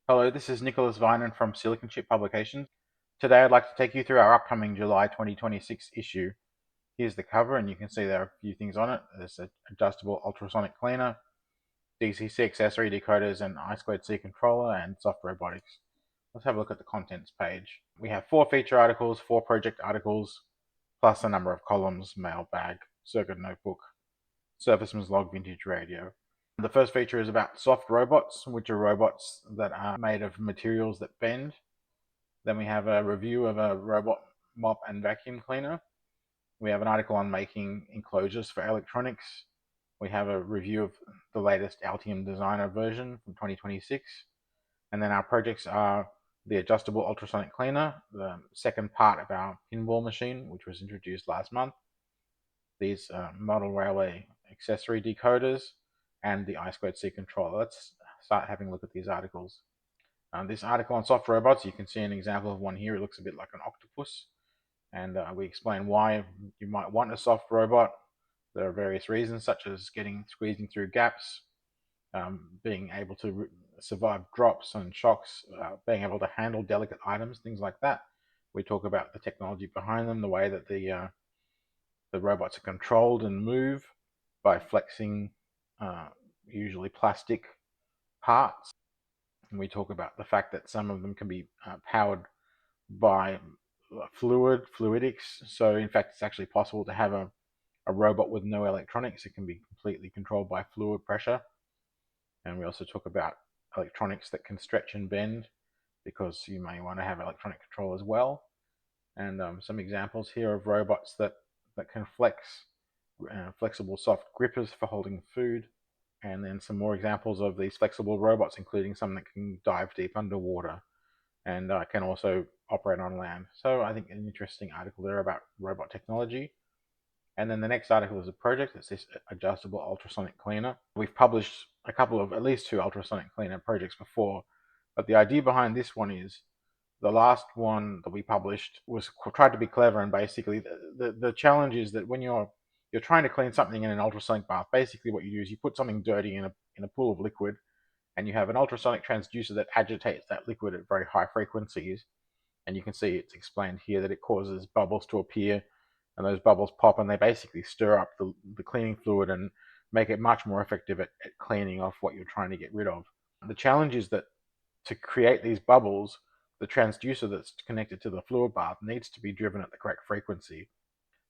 Hello, this is Nicholas Vinan from Silicon Chip Publications. Today I'd like to take you through our upcoming July 2026 issue. Here's the cover, and you can see there are a few things on it. There's an adjustable ultrasonic cleaner, DCC accessory decoders, and I2C controller, and soft robotics. Let's have a look at the contents page. We have 4 feature articles, 4 project articles, plus a number of columns: mailbag, circuit notebook, Surfaceman's log, vintage radio. The first feature is about soft robots, which are robots that are made of materials that bend. Then we have a review of a robot mop and vacuum cleaner. We have an article on making enclosures for electronics. We have a review of the latest Altium Designer version from 2026. And then our projects are the adjustable ultrasonic cleaner, the second part of our pinball machine, which was introduced last month, these model railway accessory decoders, and the I2C controller. Let's start having a look at these articles. This article on soft robots, you can see an example of one here. It looks a bit like an octopus, and we explain why you might want a soft robot. There are various reasons, such as squeezing through gaps, being able to survive drops and shocks, being able to handle delicate items, things like that. We talk about the technology behind them, the way that the robots are controlled and move by flexing uh, usually plastic parts. And we talk about the fact that some of them can be powered by fluidics. So in fact, it's actually possible to have a robot with no electronics. It can be completely controlled by fluid pressure. And we also talk about electronics that can stretch and bend, because you may want to have electronic control as well. And some examples here of robots that can flex, flexible soft grippers for holding food, and then some more examples of these flexible robots, including some that can dive deep underwater and can also operate on land. So I think an interesting article there about robot technology. And then the next article is a project. It's this adjustable ultrasonic cleaner. We've published a couple of, at least 2 ultrasonic cleaner projects before, but the idea behind this one is the last one that we published was tried to be clever, and basically the challenge is that when you're trying to clean something in an ultrasonic bath, basically what you do is you put something dirty in a pool of liquid, and you have an ultrasonic transducer that agitates that liquid at very high frequencies. And you can see it's explained here that it causes bubbles to appear, and those bubbles pop, and they basically stir up the cleaning fluid and make it much more effective at cleaning off what you're trying to get rid of. The challenge is that to create these bubbles, the transducer that's connected to the fluid bath needs to be driven at the correct frequency.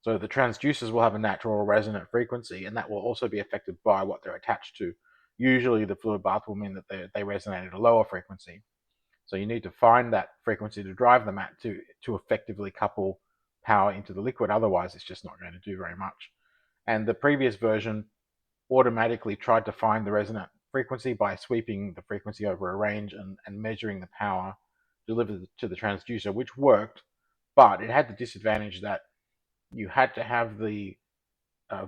So the transducers will have a natural resonant frequency, and that will also be affected by what they're attached to. Usually the fluid bath will mean that they resonate at a lower frequency. So you need to find that frequency to drive them at to effectively couple power into the liquid. Otherwise, it's just not going to do very much. And the previous version automatically tried to find the resonant frequency by sweeping the frequency over a range and measuring the power delivered to the transducer, which worked, but it had the disadvantage that you had to have the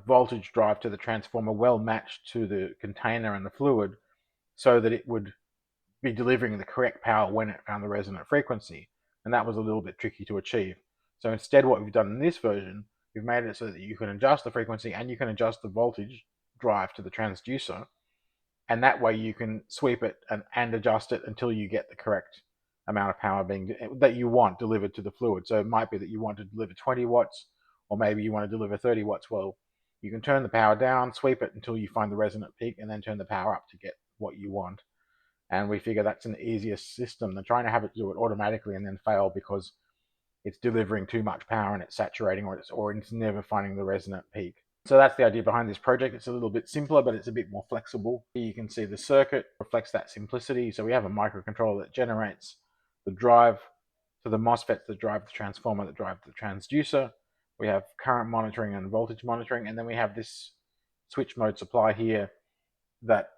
voltage drive to the transformer well matched to the container and the fluid, so that it would be delivering the correct power when it found the resonant frequency. And that was a little bit tricky to achieve. So instead, what we've done in this version, we've made it so that you can adjust the frequency and you can adjust the voltage drive to the transducer. And that way you can sweep it and adjust it until you get the correct amount of power that you want delivered to the fluid. So it might be that you want to deliver 20 watts, or maybe you want to deliver 30 watts. Well, you can turn the power down, sweep it until you find the resonant peak, and then turn the power up to get what you want. And we figure that's an easier system than trying to have it do it automatically and then fail because it's delivering too much power and it's saturating, or it's never finding the resonant peak. So that's the idea behind this project. It's a little bit simpler, but it's a bit more flexible. Here you can see the circuit reflects that simplicity. So we have a microcontroller that generates the drive to the MOSFETs that drive the transformer that drive the transducer. We have current monitoring and voltage monitoring, and then we have this switch mode supply here that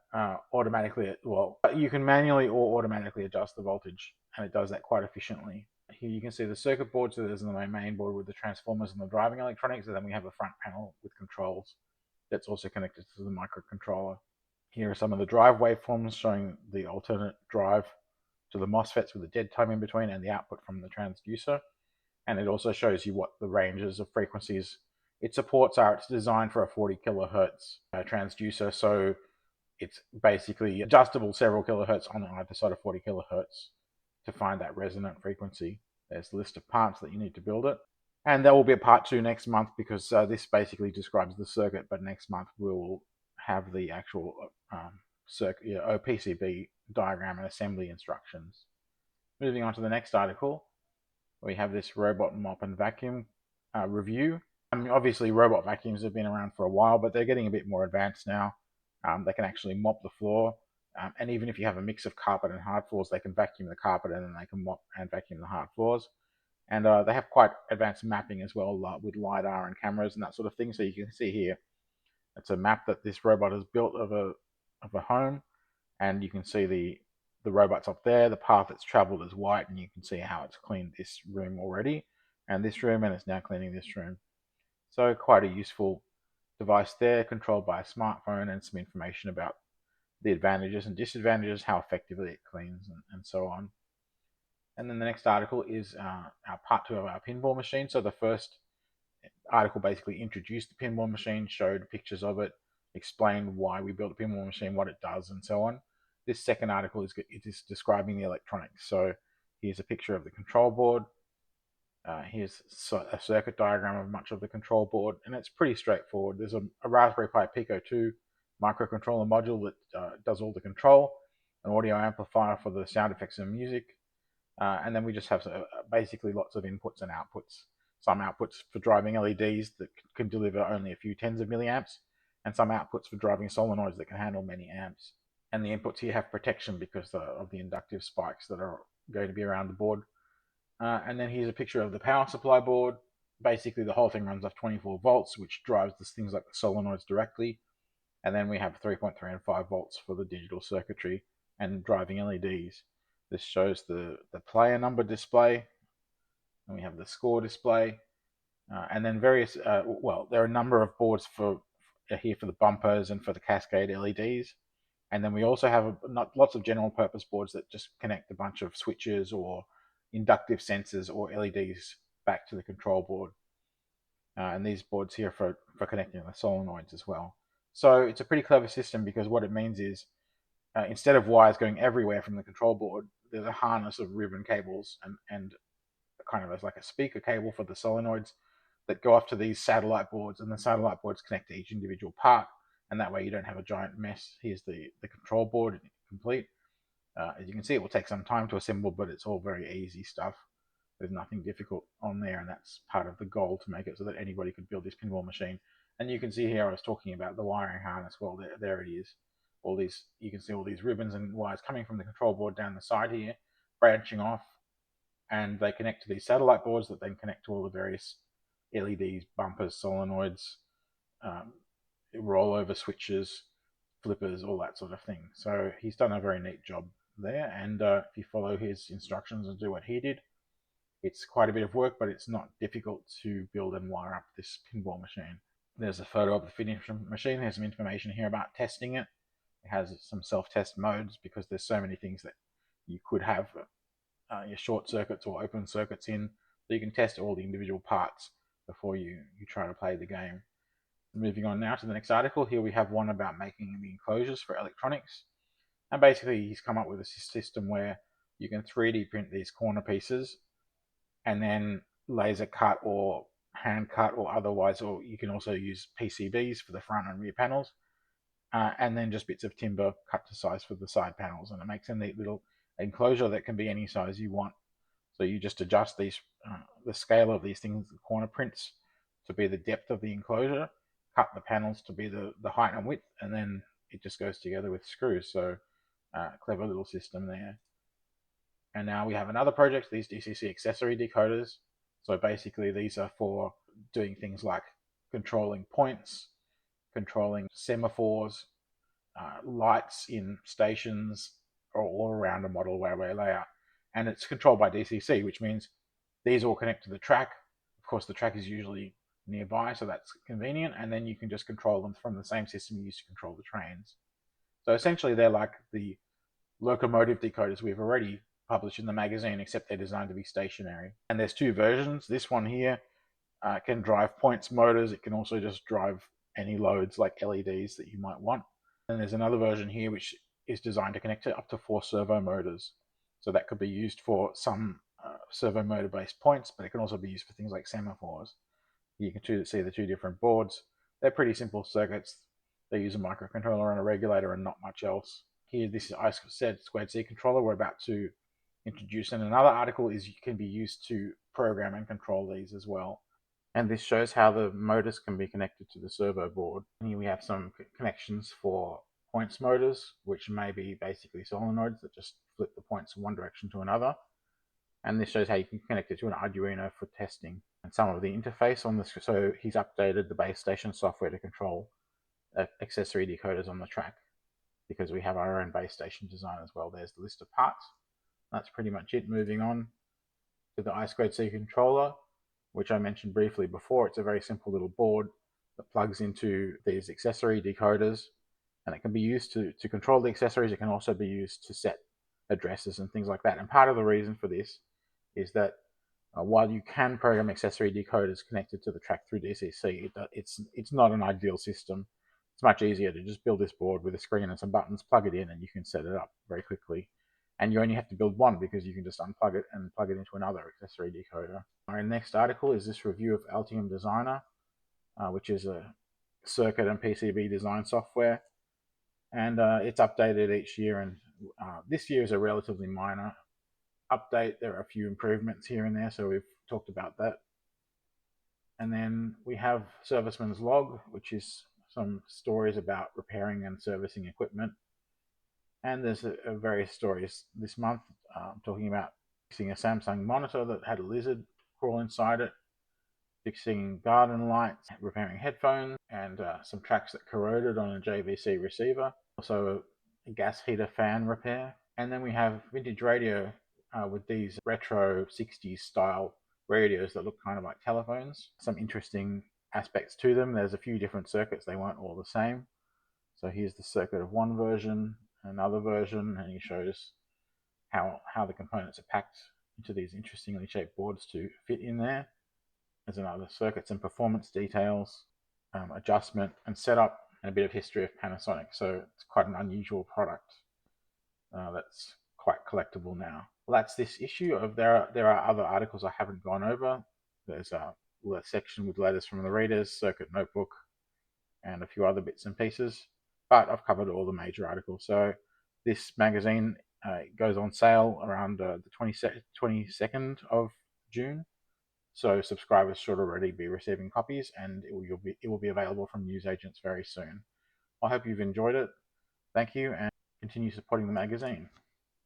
automatically, well, you can manually or automatically adjust the voltage, and it does that quite efficiently. Here you can see the circuit board. So there's the main board with the transformers and the driving electronics, and then we have a front panel with controls that's also connected to the microcontroller. Here are some of the drive waveforms showing the alternate drive to the MOSFETs with a dead time in between, and the output from the transducer. And it also shows you what the ranges of frequencies it supports are. It's designed for a 40 kilohertz transducer, so it's basically adjustable several kilohertz on either side of 40 kilohertz to find that resonant frequency. There's a list of parts that you need to build it. And there will be a part 2 next month, because this basically describes the circuit, but next month we'll have the actual circuit, PCB diagram and assembly instructions. Moving on to the next article, we have this robot mop and vacuum review. Obviously robot vacuums have been around for a while, but they're getting a bit more advanced now. They can actually mop the floor, and even if you have a mix of carpet and hard floors, they can vacuum the carpet and then they can mop and vacuum the hard floors. And they have quite advanced mapping as well, with LiDAR and cameras and that sort of thing. So you can see here, it's a map that this robot has built of a home, and you can see the robot's up there. The path it's traveled is white, and you can see how it's cleaned this room already, and this room, and it's now cleaning this room. So quite a useful device there, controlled by a smartphone, and some information about the advantages and disadvantages, how effectively it cleans, and so on. And then the next article is our part 2 of our pinball machine. So the first article basically introduced the pinball machine, showed pictures of it, explained why we built a pinball machine, what it does, and so on. This second article is describing the electronics. So here's a picture of the control board. Here's a circuit diagram of much of the control board, and it's pretty straightforward. There's a Raspberry Pi Pico 2 microcontroller module that does all the control, an audio amplifier for the sound effects and music, and then we just have basically lots of inputs and outputs. Some outputs for driving LEDs that can deliver only a few tens of milliamps, and some outputs for driving solenoids that can handle many amps. And the inputs here have protection because of the inductive spikes that are going to be around the board. And then here's a picture of the power supply board. Basically, the whole thing runs off 24 volts, which drives things like the solenoids directly. And then we have 3.3 and 5 volts for the digital circuitry and driving LEDs. This shows the player number display. And we have the score display. And then various, there are a number of boards here for the bumpers and for the cascade LEDs. And then we also have lots of general purpose boards that just connect a bunch of switches or inductive sensors or LEDs back to the control board. And these boards here for connecting the solenoids as well. So it's a pretty clever system, because what it means is instead of wires going everywhere from the control board, there's a harness of ribbon cables and kind of as like a speaker cable for the solenoids that go off to these satellite boards, and the satellite boards connect to each individual part, and that way you don't have a giant mess. Here's the control board complete. As you can see, it will take some time to assemble, but it's all very easy stuff. There's nothing difficult on there, and that's part of the goal, to make it so that anybody could build this pinball machine. And you can see here I was talking about the wiring harness. Well, there it is. You can see all these ribbons and wires coming from the control board down the side here, branching off, and they connect to these satellite boards that then connect to all the various LEDs, bumpers, solenoids, rollover switches, flippers, all that sort of thing. So he's done a very neat job there, and if you follow his instructions and do what he did, it's quite a bit of work, but it's not difficult to build and wire up this pinball machine. There's a photo of the finished machine. There's some information here about testing it. It has some self-test modes, because there's so many things that you could have your short circuits or open circuits in, so you can test all the individual parts before you try to play the game. Moving on now to the next article. Here we have one about making the enclosures for electronics. And basically he's come up with a system where you can 3D print these corner pieces and then laser cut or hand cut or otherwise, or you can also use PCBs for the front and rear panels, and then just bits of timber cut to size for the side panels, and it makes a neat little enclosure that can be any size you want. So you just adjust these the scale of these things, the corner prints, to be the depth of the enclosure, cut the panels to be the height and width, and then it just goes together with screws. So clever little system there. And now we have another project, these DCC accessory decoders. So basically these are for doing things like controlling points, controlling semaphores, lights in stations, or all around a model railway layout. And it's controlled by DCC, which means these all connect to the track. Of course, the track is usually nearby, so that's convenient. And then you can just control them from the same system you use to control the trains. So essentially they're like the locomotive decoders we've already published in the magazine, except they're designed to be stationary. And there's two versions. This one here can drive points motors. It can also just drive any loads like LEDs that you might want. And there's another version here which is designed to connect to up to 4 servo motors. So that could be used for some servo motor based points, but it can also be used for things like semaphores. You can see the two different boards. They're pretty simple circuits. They use a microcontroller and a regulator and not much else. Here, this is I2C controller we're about to introduce, and another article is can be used to program and control these as well. And this shows how the motors can be connected to the servo board. And here we have some connections for points motors, which may be basically solenoids that just flip the points from one direction to another. And this shows how you can connect it to an Arduino for testing. And some of the interface on this, so he's updated the base station software to control accessory decoders on the track, because we have our own base station design as well. There's the list of parts. That's pretty much it. Moving on to the I2C controller, which I mentioned briefly before. It's a very simple little board that plugs into these accessory decoders, and it can be used to control the accessories. It can also be used to set addresses and things like that. And part of the reason for this is that while you can program accessory decoders connected to the track through DCC, it's not an ideal system. It's much easier to just build this board with a screen and some buttons, plug it in, and you can set it up very quickly. And you only have to build one because you can just unplug it and plug it into another accessory decoder. Our next article is this review of Altium Designer, which is a circuit and PCB design software. And it's updated each year, and this year is a relatively minor update. There are a few improvements here and there, so we've talked about that. And then we have Serviceman's Log, which is some stories about repairing and servicing equipment. And there's various stories this month talking about fixing a Samsung monitor that had a lizard crawl inside it, fixing garden lights, repairing headphones, and some tracks that corroded on a JVC receiver. Also a gas heater fan repair. And then we have vintage radio with these retro 60s style radios that look kind of like telephones. Some interesting aspects to them. There's a few different circuits. They weren't all the same. So here's the circuit of one version, another version, and he shows how the components are packed into these interestingly shaped boards to fit in there. There's another circuits and performance details, adjustment and setup, and a bit of history of Panasonic. So it's quite an unusual product that's quite collectible now. Well, that's this issue. There are other articles I haven't gone over. There's a section with letters from the readers, Circuit Notebook, and a few other bits and pieces. But I've covered all the major articles. So this magazine goes on sale around the 22nd of June. So subscribers should already be receiving copies, and it will be available from newsagents very soon. I hope you've enjoyed it. Thank you, and continue supporting the magazine.